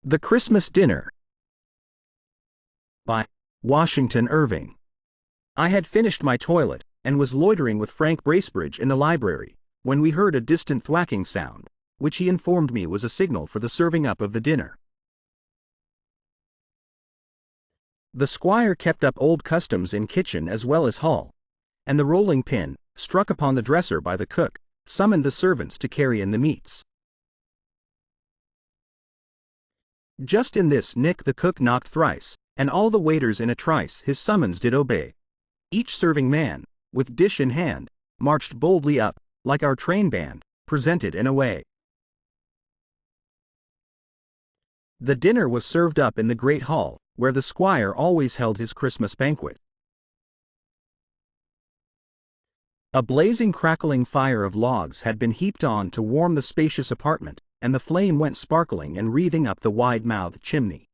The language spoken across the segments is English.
The Christmas Dinner by Washington Irving. I had finished my toilet, and was loitering with Frank Bracebridge in the library, when we heard a distant thwacking sound, which he informed me was a signal for the serving up of the dinner. The squire kept up old customs in kitchen as well as hall, and the rolling pin, struck upon the dresser by the cook, summoned the servants to carry in the meats. Just in this nick the cook knocked thrice, and all the waiters in a trice his summons did obey. Each serving man, with dish in hand, marched boldly up, like our train band, presented and away. The dinner was served up in the great hall, where the squire always held his Christmas banquet. A blazing crackling fire of logs had been heaped on to warm the spacious apartment, and the flame went sparkling and wreathing up the wide-mouthed chimney.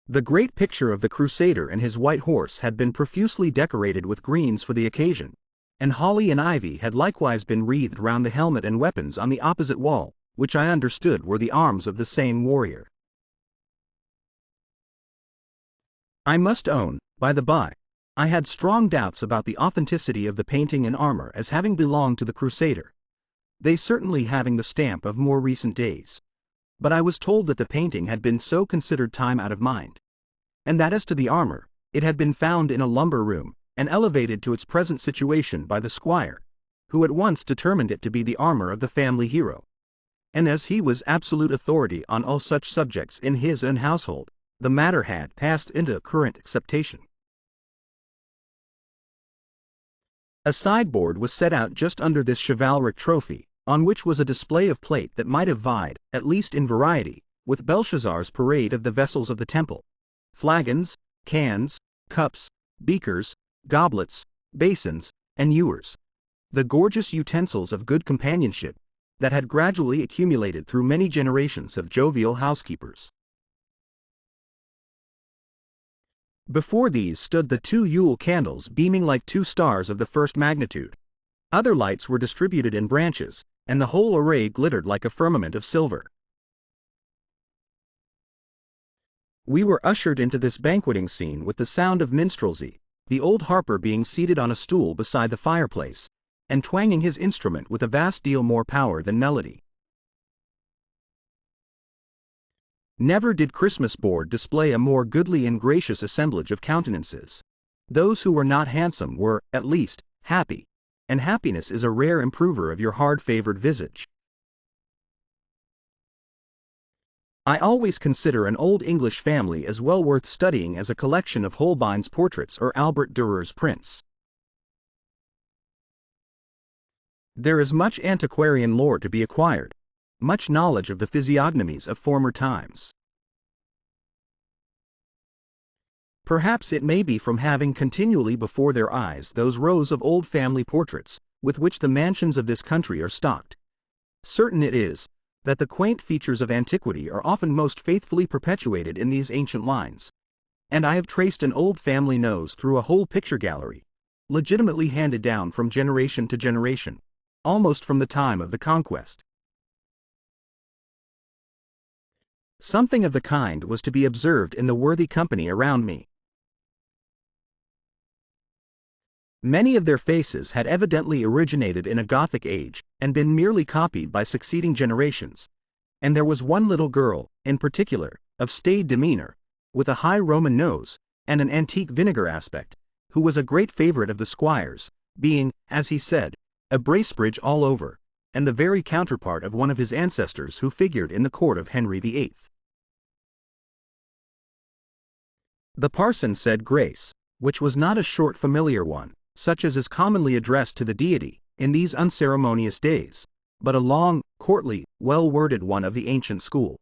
The great picture of the Crusader and his white horse had been profusely decorated with greens for the occasion, and holly and ivy had likewise been wreathed round the helmet and weapons on the opposite wall, which I understood were the arms of the same warrior. I must own, by the by, I had strong doubts about the authenticity of the painting and armor as having belonged to the Crusader, they certainly having the stamp of more recent days. But I was told that the painting had been so considered time out of mind, and that as to the armor, it had been found in a lumber room, and elevated to its present situation by the squire, who at once determined it to be the armor of the family hero. And as he was absolute authority on all such subjects in his own household, the matter had passed into current acceptation. A sideboard was set out just under this chivalric trophy, on which was a display of plate that might have vied, at least in variety, with Belshazzar's parade of the vessels of the temple: flagons, cans, cups, beakers, goblets, basins, and ewers, the gorgeous utensils of good companionship that had gradually accumulated through many generations of jovial housekeepers. Before these stood the 2 Yule candles beaming like 2 stars of the first magnitude. Other lights were distributed in branches, and the whole array glittered like a firmament of silver. We were ushered into this banqueting scene with the sound of minstrelsy, the old harper being seated on a stool beside the fireplace, and twanging his instrument with a vast deal more power than melody. Never did Christmas board display a more goodly and gracious assemblage of countenances. Those who were not handsome were, at least, happy, and happiness is a rare improver of your hard-favored visage. I always consider an old English family as well worth studying as a collection of Holbein's portraits or Albert Durer's prints. There is much antiquarian lore to be acquired, much knowledge of the physiognomies of former times. Perhaps it may be from having continually before their eyes those rows of old family portraits, with which the mansions of this country are stocked. Certain it is, that the quaint features of antiquity are often most faithfully perpetuated in these ancient lines, and I have traced an old family nose through a whole picture gallery, legitimately handed down from generation to generation, almost from the time of the Conquest. Something of the kind was to be observed in the worthy company around me. Many of their faces had evidently originated in a Gothic age, and been merely copied by succeeding generations, and there was one little girl, in particular, of staid demeanor, with a high Roman nose, and an antique vinegar aspect, who was a great favorite of the squire's, being, as he said, a Bracebridge all over, and the very counterpart of one of his ancestors who figured in the court of Henry VIII. The parson said grace, which was not a short familiar one, such as is commonly addressed to the deity in these unceremonious days, but a long, courtly, well-worded one of the ancient school.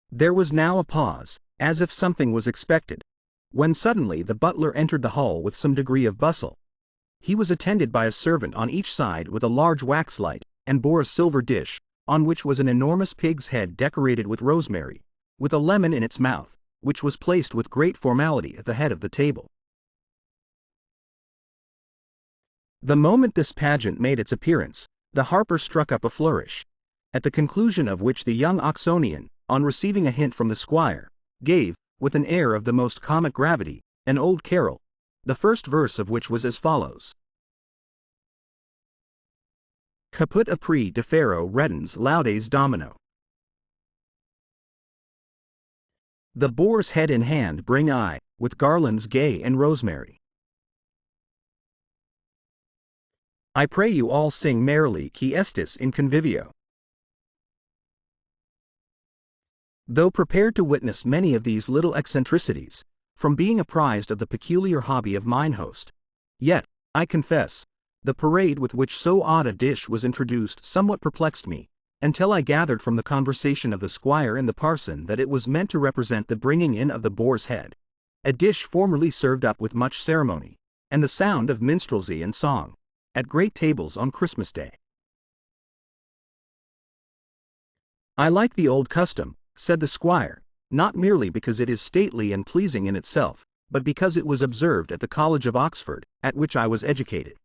There was now a pause, as if something was expected, when suddenly the butler entered the hall with some degree of bustle. He was attended by a servant on each side with a large wax light, and bore a silver dish, on which was an enormous pig's head decorated with rosemary, with a lemon in its mouth, which was placed with great formality at the head of the table. The moment this pageant made its appearance, The harper struck up a flourish, at the conclusion of which the young Oxonian, on receiving a hint from the squire, gave, with an air of the most comic gravity, an old carol, the first verse of which was as follows: Caput apri defero redens laudes domino. The boar's head in hand bring I, with garlands gay and rosemary. I pray you all sing merrily qui estis in convivio. Though prepared to witness many of these little eccentricities, from being apprised of the peculiar hobby of mine host, yet, I confess, the parade with which so odd a dish was introduced somewhat perplexed me, until I gathered from the conversation of the squire and the parson that it was meant to represent the bringing in of the boar's head, a dish formerly served up with much ceremony, and the sound of minstrelsy and song, at great tables on Christmas Day. I like the old custom, said the squire, not merely because it is stately and pleasing in itself, but because it was observed at the College of Oxford, at which I was educated.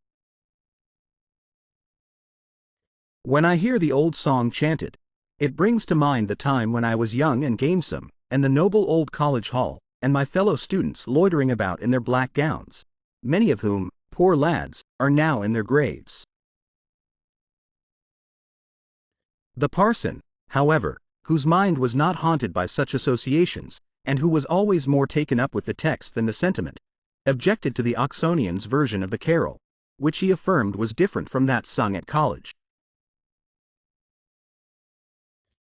When I hear the old song chanted, it brings to mind the time when I was young and gamesome, and the noble old college hall, and my fellow students loitering about in their black gowns, many of whom, poor lads, are now in their graves. The parson, however, whose mind was not haunted by such associations, and who was always more taken up with the text than the sentiment, objected to the Oxonian's version of the carol, which he affirmed was different from that sung at college.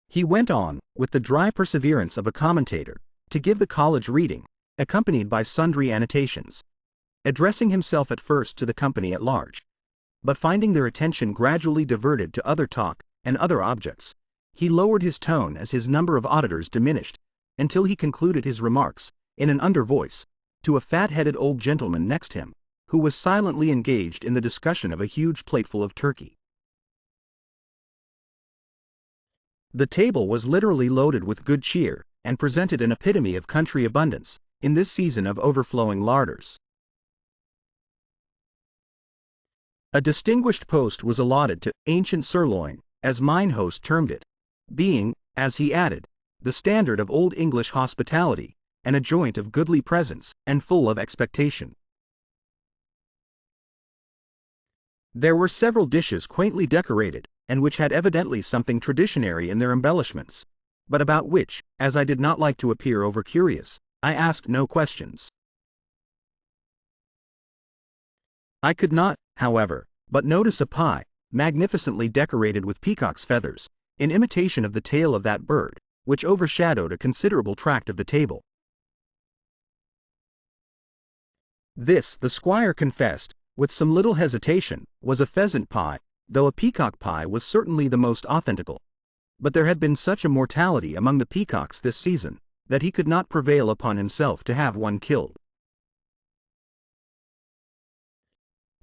He went on, with the dry perseverance of a commentator, to give the college reading, accompanied by sundry annotations, addressing himself at first to the company at large, but finding their attention gradually diverted to other talk and other objects, he lowered his tone as his number of auditors diminished, until he concluded his remarks, in an under voice, to a fat-headed old gentleman next him, who was silently engaged in the discussion of a huge plateful of turkey. The table was literally loaded with good cheer, and presented an epitome of country abundance, in this season of overflowing larders. A distinguished post was allotted to ancient sirloin, as mine host termed it, being, as he added, the standard of old English hospitality, and a joint of goodly presence, and full of expectation. There were several dishes quaintly decorated, and which had evidently something traditionary in their embellishments, but about which, as I did not like to appear over-curious, I asked no questions. I could not, however, but notice a pie, magnificently decorated with peacock's feathers, in imitation of the tail of that bird, which overshadowed a considerable tract of the table. This, the squire confessed, with some little hesitation, was a pheasant pie, though a peacock pie was certainly the most authentical. But there had been such a mortality among the peacocks this season, that he could not prevail upon himself to have one killed.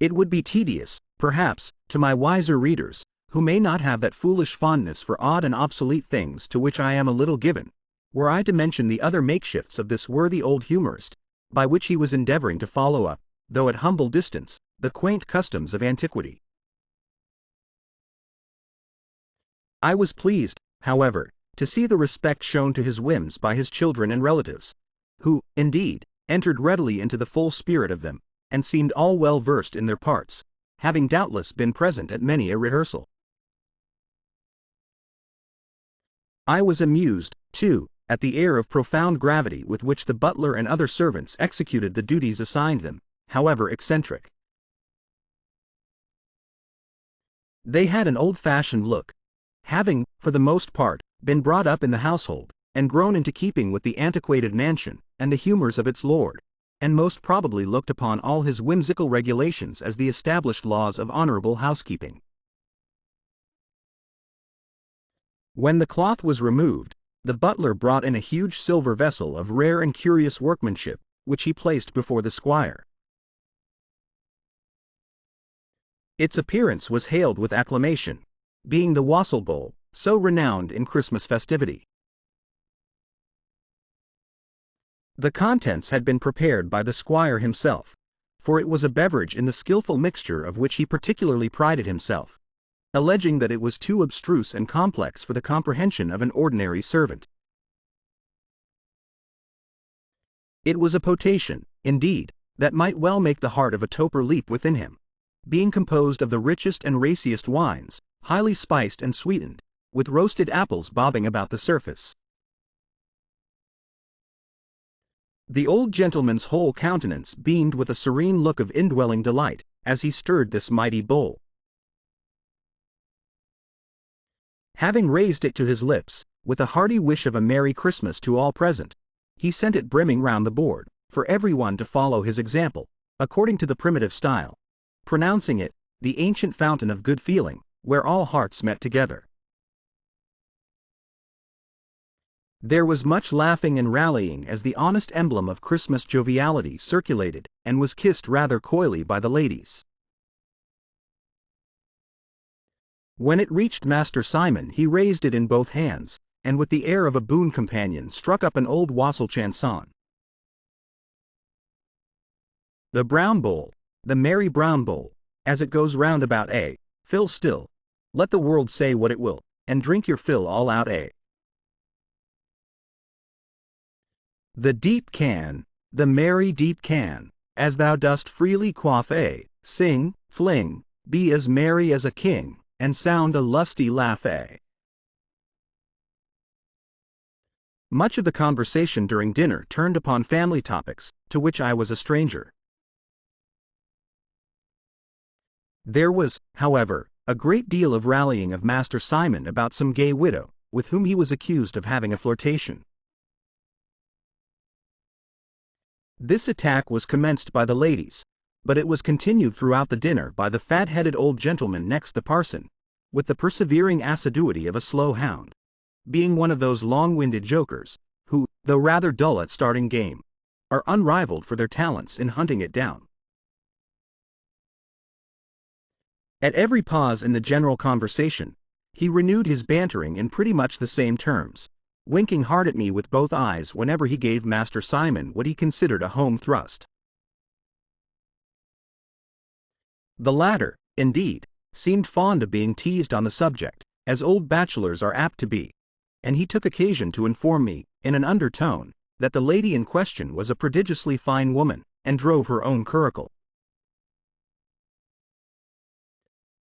It would be tedious, perhaps, to my wiser readers, who may not have that foolish fondness for odd and obsolete things to which I am a little given, were I to mention the other makeshifts of this worthy old humorist, by which he was endeavoring to follow up, though at humble distance, the quaint customs of antiquity. I was pleased, however, to see the respect shown to his whims by his children and relatives, who, indeed, entered readily into the full spirit of them, and seemed all well versed in their parts, having doubtless been present at many a rehearsal. I was amused, too, at the air of profound gravity with which the butler and other servants executed the duties assigned them, however eccentric. They had an old-fashioned look, having, for the most part, been brought up in the household, and grown into keeping with the antiquated mansion, and the humors of its lord, and most probably looked upon all his whimsical regulations as the established laws of honorable housekeeping. When the cloth was removed, the butler brought in a huge silver vessel of rare and curious workmanship, which he placed before the squire. Its appearance was hailed with acclamation, being the wassail bowl, so renowned in Christmas festivity. The contents had been prepared by the squire himself, for it was a beverage in the skillful mixture of which he particularly prided himself, alleging that it was too abstruse and complex for the comprehension of an ordinary servant. It was a potation, indeed, that might well make the heart of a toper leap within him, being composed of the richest and raciest wines, highly spiced and sweetened, with roasted apples bobbing about the surface. The old gentleman's whole countenance beamed with a serene look of indwelling delight, as he stirred this mighty bowl. Having raised it to his lips, with a hearty wish of a Merry Christmas to all present, he sent it brimming round the board, for everyone to follow his example, according to the primitive style, pronouncing it the ancient fountain of good feeling, where all hearts met together. There was much laughing and rallying as the honest emblem of Christmas joviality circulated and was kissed rather coyly by the ladies. When it reached Master Simon, he raised it in both hands, and with the air of a boon companion struck up an old wassail chanson. The brown bowl, the merry brown bowl, as it goes round about fill still, let the world say what it will, and drink your fill all out The deep can, the merry deep can, as thou dost freely quaff sing, fling, be as merry as a king, and sound a lusty laugh Much of the conversation during dinner turned upon family topics, to which I was a stranger. There was, however, a great deal of rallying of Master Simon about some gay widow, with whom he was accused of having a flirtation. This attack was commenced by the ladies, but it was continued throughout the dinner by the fat-headed old gentleman next the parson, with the persevering assiduity of a slow hound, being one of those long-winded jokers, who, though rather dull at starting game, are unrivaled for their talents in hunting it down. At every pause in the general conversation, he renewed his bantering in pretty much the same terms, winking hard at me with both eyes whenever he gave Master Simon what he considered a home thrust. The latter, indeed, seemed fond of being teased on the subject, as old bachelors are apt to be, and he took occasion to inform me, in an undertone, that the lady in question was a prodigiously fine woman, and drove her own curricle.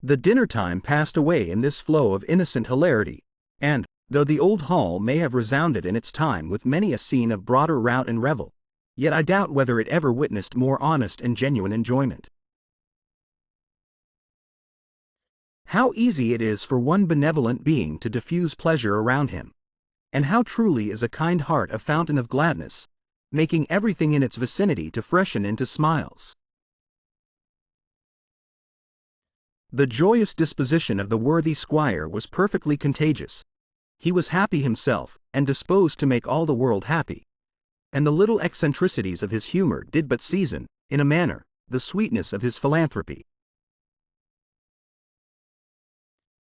The dinner time passed away in this flow of innocent hilarity, and, though the old hall may have resounded in its time with many a scene of broader rout and revel, yet I doubt whether it ever witnessed more honest and genuine enjoyment. How easy it is for one benevolent being to diffuse pleasure around him, and how truly is a kind heart a fountain of gladness, making everything in its vicinity to freshen into smiles. The joyous disposition of the worthy squire was perfectly contagious. He was happy himself, and disposed to make all the world happy, and the little eccentricities of his humor did but season, in a manner, the sweetness of his philanthropy.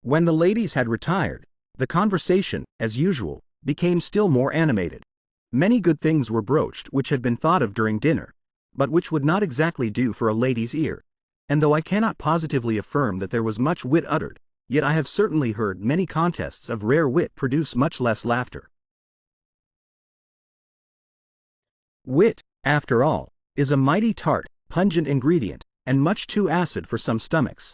When the ladies had retired, the conversation, as usual, became still more animated. Many good things were broached which had been thought of during dinner, but which would not exactly do for a lady's ear, and though I cannot positively affirm that there was much wit uttered, yet I have certainly heard many contests of rare wit produce much less laughter. Wit, after all, is a mighty tart, pungent ingredient, and much too acid for some stomachs.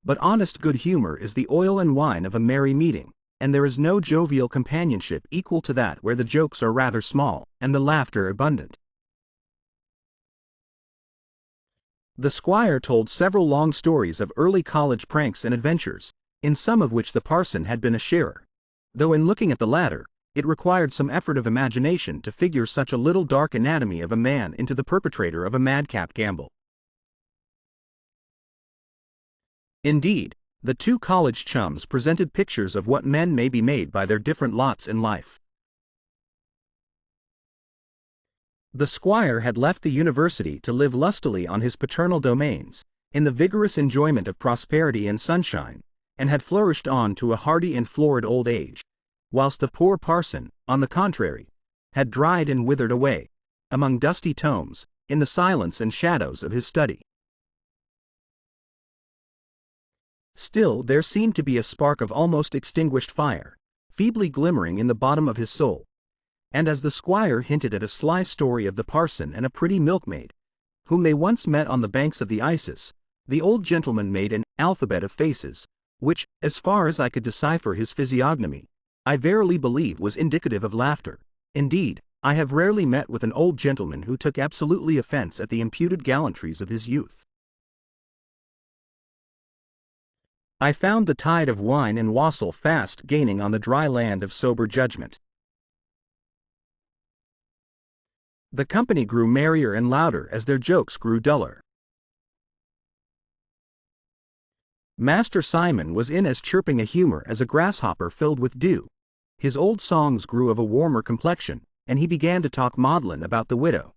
But honest good humor is the oil and wine of a merry meeting, and there is no jovial companionship equal to that where the jokes are rather small, and the laughter abundant. The squire told several long stories of early college pranks and adventures, in some of which the parson had been a sharer, though in looking at the latter, it required some effort of imagination to figure such a little dark anatomy of a man into the perpetrator of a madcap gambol. Indeed, the two college chums presented pictures of what men may be made by their different lots in life. The squire had left the university to live lustily on his paternal domains, in the vigorous enjoyment of prosperity and sunshine, and had flourished on to a hardy and florid old age, whilst the poor parson, on the contrary, had dried and withered away, among dusty tomes, in the silence and shadows of his study. Still there seemed to be a spark of almost extinguished fire, feebly glimmering in the bottom of his soul. And as the squire hinted at a sly story of the parson and a pretty milkmaid, whom they once met on the banks of the Isis, the old gentleman made an alphabet of faces, which, as far as I could decipher his physiognomy, I verily believe was indicative of laughter. Indeed, I have rarely met with an old gentleman who took absolutely offense at the imputed gallantries of his youth. I found the tide of wine and wassail fast gaining on the dry land of sober judgment. The company grew merrier and louder as their jokes grew duller. Master Simon was in as chirping a humor as a grasshopper filled with dew. His old songs grew of a warmer complexion, and he began to talk maudlin about the widow.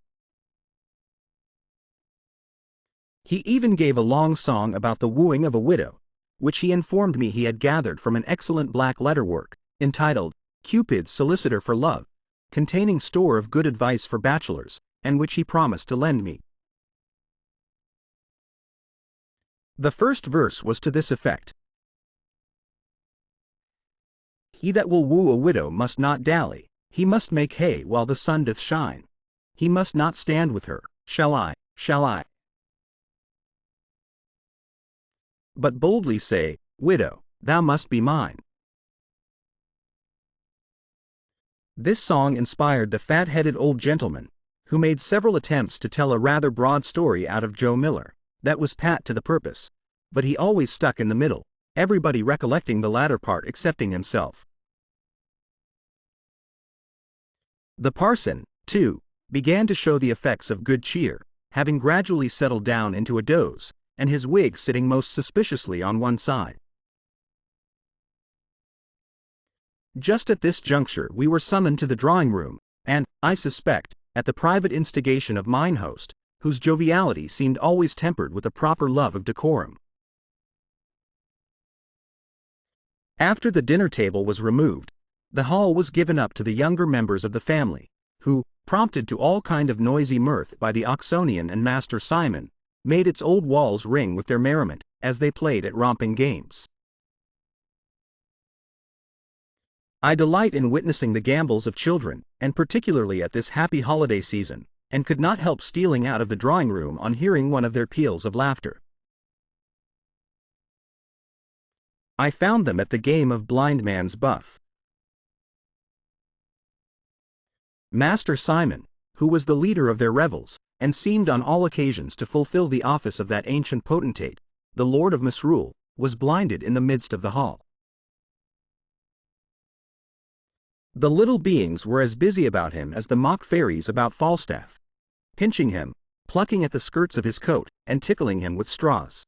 He even gave a long song about the wooing of a widow, which he informed me he had gathered from an excellent black letter work, entitled Cupid's Solicitor for Love, containing store of good advice for bachelors, and which he promised to lend me. The first verse was to this effect: He that will woo a widow must not dally, he must make hay while the sun doth shine. He must not stand with her, shall I, but boldly say, Widow, thou must be mine. This song inspired the fat-headed old gentleman, who made several attempts to tell a rather broad story out of Joe Miller, that was pat to the purpose, but he always stuck in the middle, everybody recollecting the latter part excepting himself. The parson, too, began to show the effects of good cheer, having gradually settled down into a doze, and his wig sitting most suspiciously on one side. Just at this juncture we were summoned to the drawing-room, and, I suspect, at the private instigation of mine host, whose joviality seemed always tempered with a proper love of decorum. After the dinner table was removed, the hall was given up to the younger members of the family, who, prompted to all kind of noisy mirth by the Oxonian and Master Simon, made its old walls ring with their merriment, as they played at romping games. I delight in witnessing the gambols of children, and particularly at this happy holiday season, and could not help stealing out of the drawing-room on hearing one of their peals of laughter. I found them at the game of blind man's buff. Master Simon, who was the leader of their revels, and seemed on all occasions to fulfill the office of that ancient potentate, the Lord of Misrule, was blinded in the midst of the hall. The little beings were as busy about him as the mock fairies about Falstaff, pinching him, plucking at the skirts of his coat, and tickling him with straws.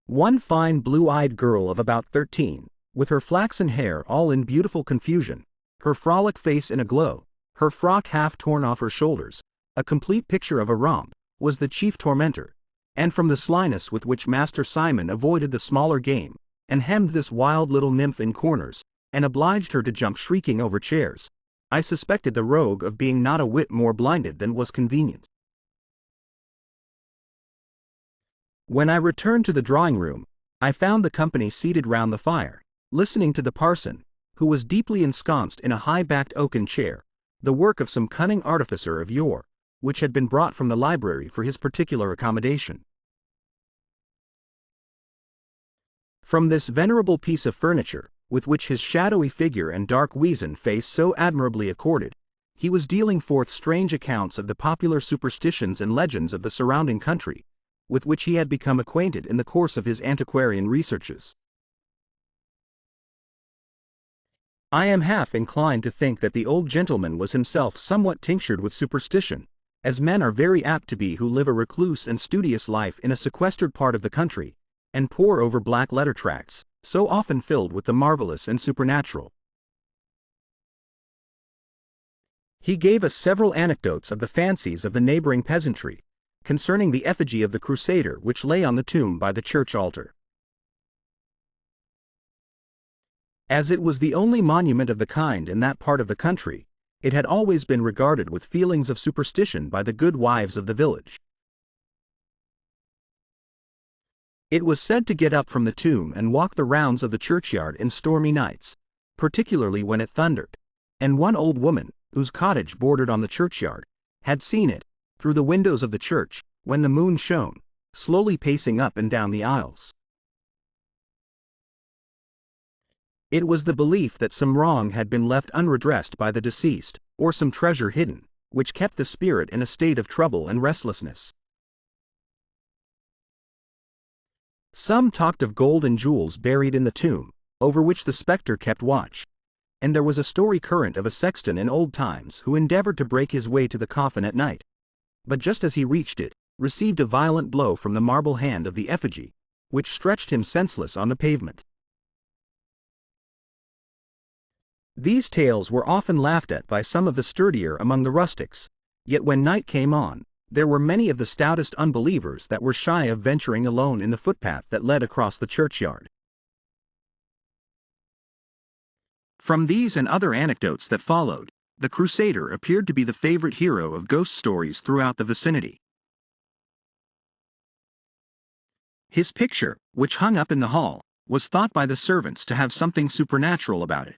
One fine blue-eyed girl of about 13, with her flaxen hair all in beautiful confusion, her frolic face in a glow, her frock half torn off her shoulders, a complete picture of a romp, was the chief tormentor, and from the slyness with which Master Simon avoided the smaller game, and hemmed this wild little nymph in corners, and obliged her to jump shrieking over chairs, I suspected the rogue of being not a whit more blinded than was convenient. When I returned to the drawing-room, I found the company seated round the fire, listening to the parson, who was deeply ensconced in a high-backed oaken chair, the work of some cunning artificer of yore, which had been brought from the library for his particular accommodation. From this venerable piece of furniture, with which his shadowy figure and dark weazen face so admirably accorded, he was dealing forth strange accounts of the popular superstitions and legends of the surrounding country, with which he had become acquainted in the course of his antiquarian researches. I am half inclined to think that the old gentleman was himself somewhat tinctured with superstition, as men are very apt to be who live a recluse and studious life in a sequestered part of the country, and pore over black letter tracts, so often filled with the marvelous and supernatural. He gave us several anecdotes of the fancies of the neighboring peasantry, concerning the effigy of the Crusader which lay on the tomb by the church altar. As it was the only monument of the kind in that part of the country, it had always been regarded with feelings of superstition by the good wives of the village. It was said to get up from the tomb and walk the rounds of the churchyard in stormy nights, particularly when it thundered, and one old woman, whose cottage bordered on the churchyard, had seen it, through the windows of the church, when the moon shone, slowly pacing up and down the aisles. It was the belief that some wrong had been left unredressed by the deceased, or some treasure hidden, which kept the spirit in a state of trouble and restlessness. Some talked of gold and jewels buried in the tomb, over which the spectre kept watch, and there was a story current of a sexton in old times who endeavored to break his way to the coffin at night, but just as he reached it, received a violent blow from the marble hand of the effigy, which stretched him senseless on the pavement. These tales were often laughed at by some of the sturdier among the rustics, yet when night came on, there were many of the stoutest unbelievers that were shy of venturing alone in the footpath that led across the churchyard. From these and other anecdotes that followed, the Crusader appeared to be the favorite hero of ghost stories throughout the vicinity. His picture, which hung up in the hall, was thought by the servants to have something supernatural about it,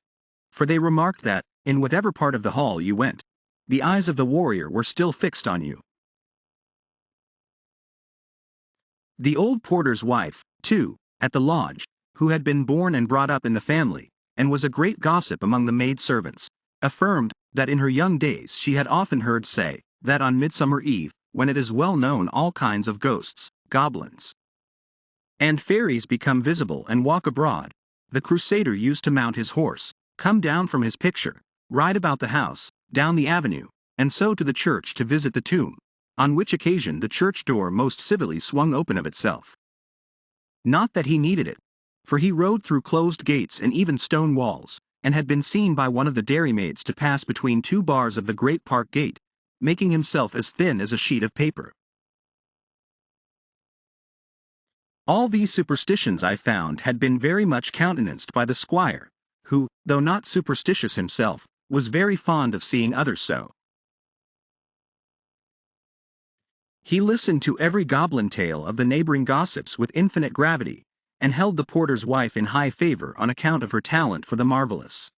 for they remarked that, in whatever part of the hall you went, the eyes of the warrior were still fixed on you. The old porter's wife, too, at the lodge, who had been born and brought up in the family, and was a great gossip among the maid servants, affirmed that in her young days she had often heard say that on Midsummer Eve, when it is well known all kinds of ghosts, goblins, and fairies become visible and walk abroad, the Crusader used to mount his horse, come down from his picture, ride about the house, down the avenue, and so to the church to visit the tomb, on which occasion the church door most civilly swung open of itself. Not that he needed it, for he rode through closed gates and even stone walls, and had been seen by one of the dairymaids to pass between two bars of the great park gate, making himself as thin as a sheet of paper. All these superstitions, I found, had been very much countenanced by the squire, who, though not superstitious himself, was very fond of seeing others so. He listened to every goblin tale of the neighboring gossips with infinite gravity, and held the porter's wife in high favor on account of her talent for the marvelous.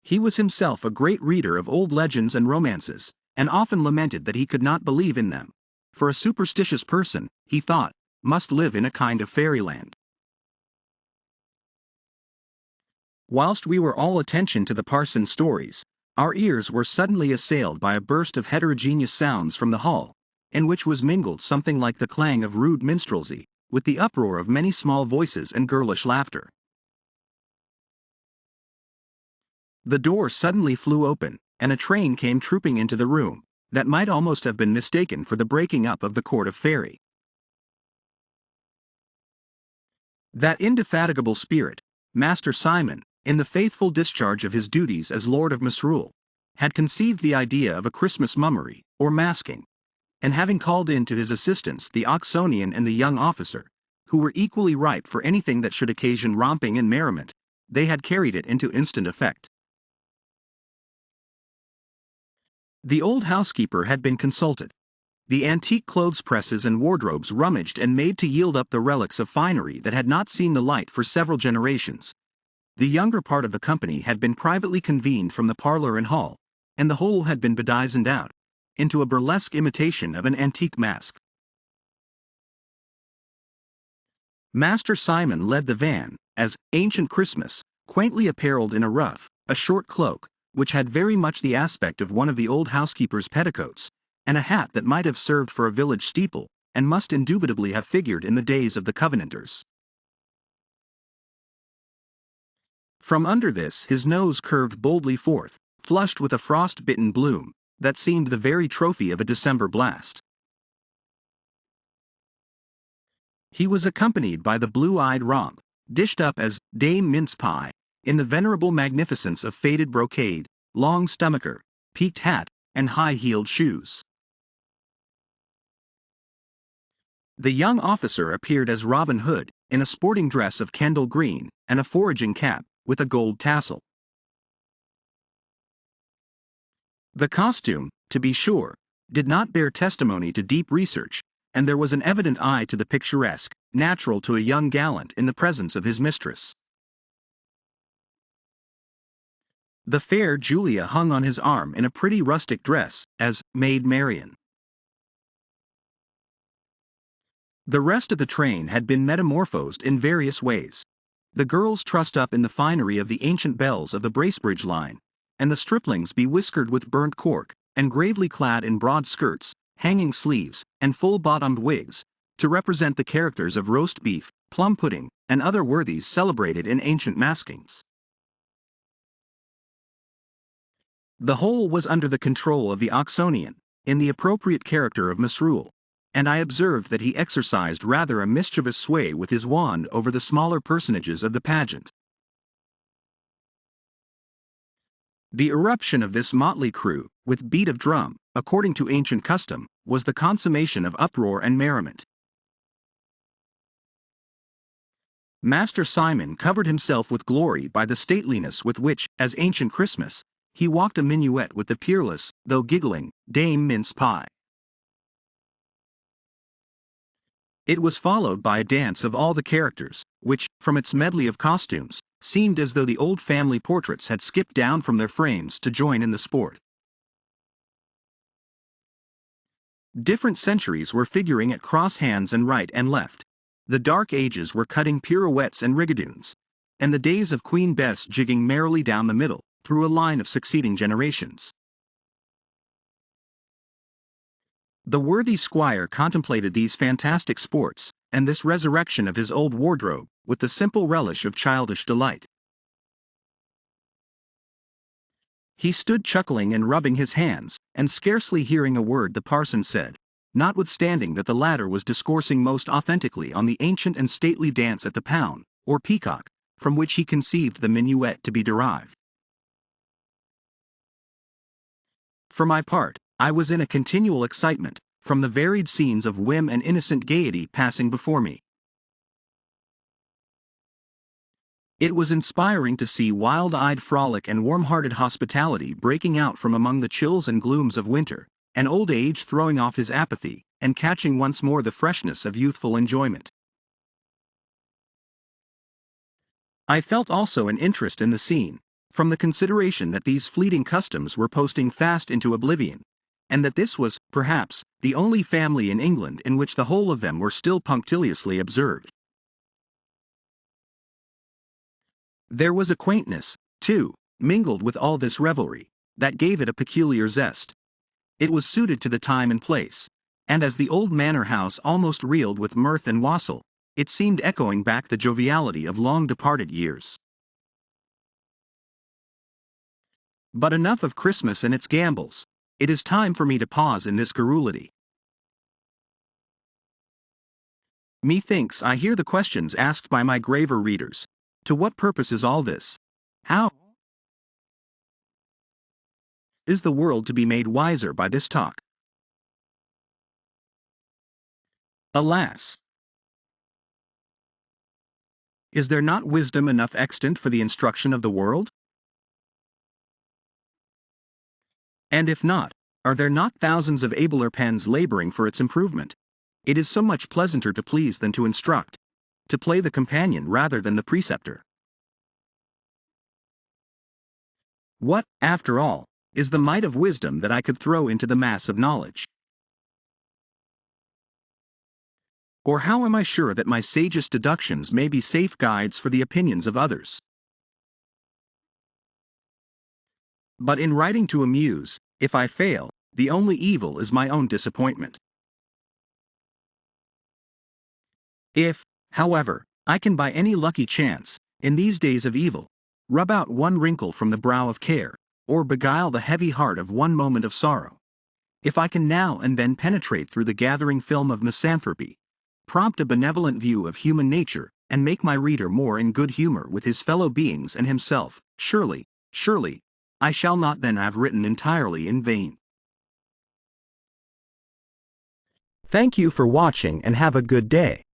He was himself a great reader of old legends and romances, and often lamented that he could not believe in them, for a superstitious person, he thought, must live in a kind of fairyland. Whilst we were all attention to the parson's stories, our ears were suddenly assailed by a burst of heterogeneous sounds from the hall, in which was mingled something like the clang of rude minstrelsy, with the uproar of many small voices and girlish laughter. The door suddenly flew open, and a train came trooping into the room, that might almost have been mistaken for the breaking up of the court of Fairy. That indefatigable spirit, Master Simon, in the faithful discharge of his duties as Lord of Misrule, had conceived the idea of a Christmas mummery, or masking, and having called in to his assistance the Oxonian and the young officer, who were equally ripe for anything that should occasion romping and merriment, they had carried it into instant effect. The old housekeeper had been consulted, the antique clothes presses and wardrobes rummaged and made to yield up the relics of finery that had not seen the light for several generations. The younger part of the company had been privately convened from the parlor and hall, and the whole had been bedizened out, into a burlesque imitation of an antique mask. Master Simon led the van, as Ancient Christmas, quaintly apparelled in a ruff, a short cloak, which had very much the aspect of one of the old housekeeper's petticoats, and a hat that might have served for a village steeple, and must indubitably have figured in the days of the Covenanters. From under this his nose curved boldly forth, flushed with a frost-bitten bloom, that seemed the very trophy of a December blast. He was accompanied by the blue-eyed Romp, dished up as Dame Mince-Pie, in the venerable magnificence of faded brocade, long stomacher, peaked hat, and high-heeled shoes. The young officer appeared as Robin Hood, in a sporting dress of Kendal green, and a foraging cap, with a gold tassel. The costume, to be sure, did not bear testimony to deep research, and there was an evident eye to the picturesque, natural to a young gallant in the presence of his mistress. The fair Julia hung on his arm in a pretty rustic dress, as Maid Marian. The rest of the train had been metamorphosed in various ways. The girls trussed up in the finery of the ancient belles of the Bracebridge line, and the striplings bewhiskered with burnt cork, and gravely clad in broad skirts, hanging sleeves, and full-bottomed wigs, to represent the characters of roast beef, plum pudding, and other worthies celebrated in ancient maskings. The whole was under the control of the Oxonian, in the appropriate character of Mesroul, and I observed that he exercised rather a mischievous sway with his wand over the smaller personages of the pageant. The eruption of this motley crew, with beat of drum, according to ancient custom, was the consummation of uproar and merriment. Master Simon covered himself with glory by the stateliness with which, as ancient Christmas, he walked a minuet with the peerless, though giggling, Dame Mince Pie. It was followed by a dance of all the characters, which, from its medley of costumes, seemed as though the old family portraits had skipped down from their frames to join in the sport. Different centuries were figuring at cross hands and right and left. The dark ages were cutting pirouettes and rigadoons, and the days of Queen Bess jigging merrily down the middle, through a line of succeeding generations. The worthy squire contemplated these fantastic sports, and this resurrection of his old wardrobe, with the simple relish of childish delight. He stood chuckling and rubbing his hands, and scarcely hearing a word the parson said, notwithstanding that the latter was discoursing most authentically on the ancient and stately dance at the Pound, or Peacock, from which he conceived the minuet to be derived. For my part, I was in a continual excitement, from the varied scenes of whim and innocent gaiety passing before me. It was inspiring to see wild-eyed frolic and warm-hearted hospitality breaking out from among the chills and glooms of winter, and old age throwing off his apathy, and catching once more the freshness of youthful enjoyment. I felt also an interest in the scene, from the consideration that these fleeting customs were posting fast into oblivion, and that this was, perhaps, the only family in England in which the whole of them were still punctiliously observed. There was a quaintness, too, mingled with all this revelry, that gave it a peculiar zest. It was suited to the time and place, and as the old manor house almost reeled with mirth and wassail, it seemed echoing back the joviality of long-departed years. But enough of Christmas and its gambols. It is time for me to pause in this garrulity. Methinks I hear the questions asked by my graver readers. To what purpose is all this? How is the world to be made wiser by this talk? Alas! Is there not wisdom enough extant for the instruction of the world? And if not, are there not thousands of abler pens laboring for its improvement? It is so much pleasanter to please than to instruct, to play the companion rather than the preceptor. What, after all, is the mite of wisdom that I could throw into the mass of knowledge? Or how am I sure that my sagest deductions may be safe guides for the opinions of others? But in writing to amuse, if I fail, the only evil is my own disappointment. If, however, I can by any lucky chance, in these days of evil, rub out one wrinkle from the brow of care, or beguile the heavy heart of one moment of sorrow, if I can now and then penetrate through the gathering film of misanthropy, prompt a benevolent view of human nature, and make my reader more in good humor with his fellow beings and himself, surely, I shall not then have written entirely in vain. Thank you for watching and have a good day.